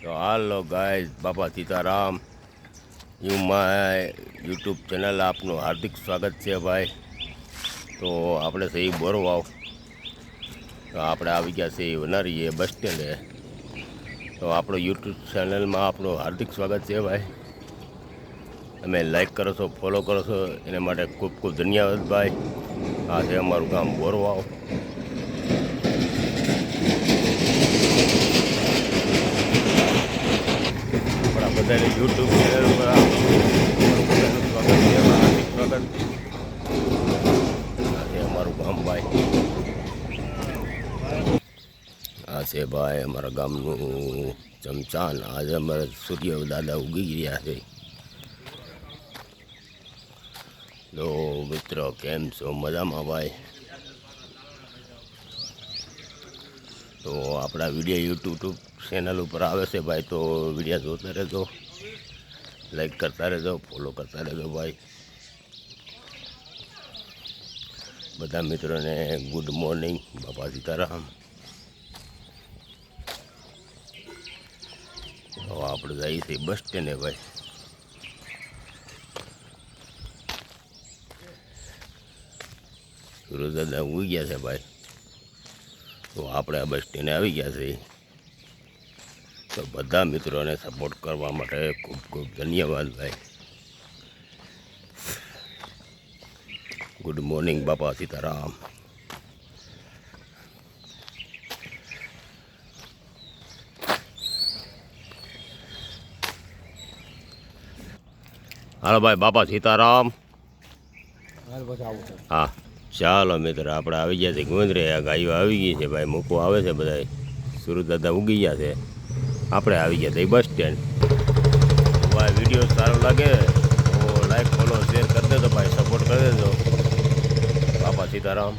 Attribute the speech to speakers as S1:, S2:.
S1: તો hello guys, બાપા Sitaram, you my YouTube channel આપનું હાર્દિક સ્વાગત છે ભાઈ. તો આપણે છે એ બોરવાવ, તો આપણે આવી ગયા છે એ વનારીએ બસ સ્ટેન્ડે. તો આપણો યુટ્યુબ ચેનલમાં આપણું હાર્દિક સ્વાગત છે ભાઈ. તમે લાઈક કરો છો, ફોલો કરો છો, એના માટે ખૂબ ખૂબ ધન્યવાદ ભાઈ. આ છે અમારું ગામ બોરવાવ. બધાને યુટ્યુબ ચેનલ પર બધાનું સ્વાગત છે, હાર્દિક સ્વાગત. આ છે અમારું ગામ ભાઈ. આ છે ભાઈ અમારા ગામનું ચમચાન. આજે અમારે સૂર્ય દાદા ઉગી રહ્યા છે. તો મિત્રો કેમ છો? મજામાં ભાઈ? તો આપણા વિડીયો યુટ્યુબ ચેનલ ઉપર આવે છે ભાઈ, તો વિડીયો જોતા રહેજો, લાઈક કરતા રહેજો, ફોલો કરતા રહેજો ભાઈ. બધા મિત્રોને ગુડ મોર્નિંગ, બાપા સીતારામ. તો આપણે જઈએ છીએ બસ સ્ટેન્ડે ભાઈ. સુરત દાદા ઉઈ ગયા છે ભાઈ, તો આપણે આ બસ સ્ટેન્ડે આવી ગયા છે. તો બધા મિત્રોને સપોર્ટ કરવા માટે ખૂબ ખૂબ ધન્યવાદ ભાઈ. ગુડ મોર્નિંગ બાપા સીતારામ. હાલો ભાઈ, બાપા સીતારામ. હા ચાલો મિત્ર, આપણે આવી ગયા છે ગોંદરે. આ ગાયો આવી ગઈ છે ભાઈ, મૂકવા આવે છે બધા. સુરત દાદા ઉગી ગયા છે, આપણે આવી ગયા હતા બસ સ્ટેન્ડ. ભાઈ વિડીયો સારો લાગે તો લાઈક, ફોલો, શેર કરી દેજો ભાઈ, સપોર્ટ કરી દેજો. બાપા સીતારામ.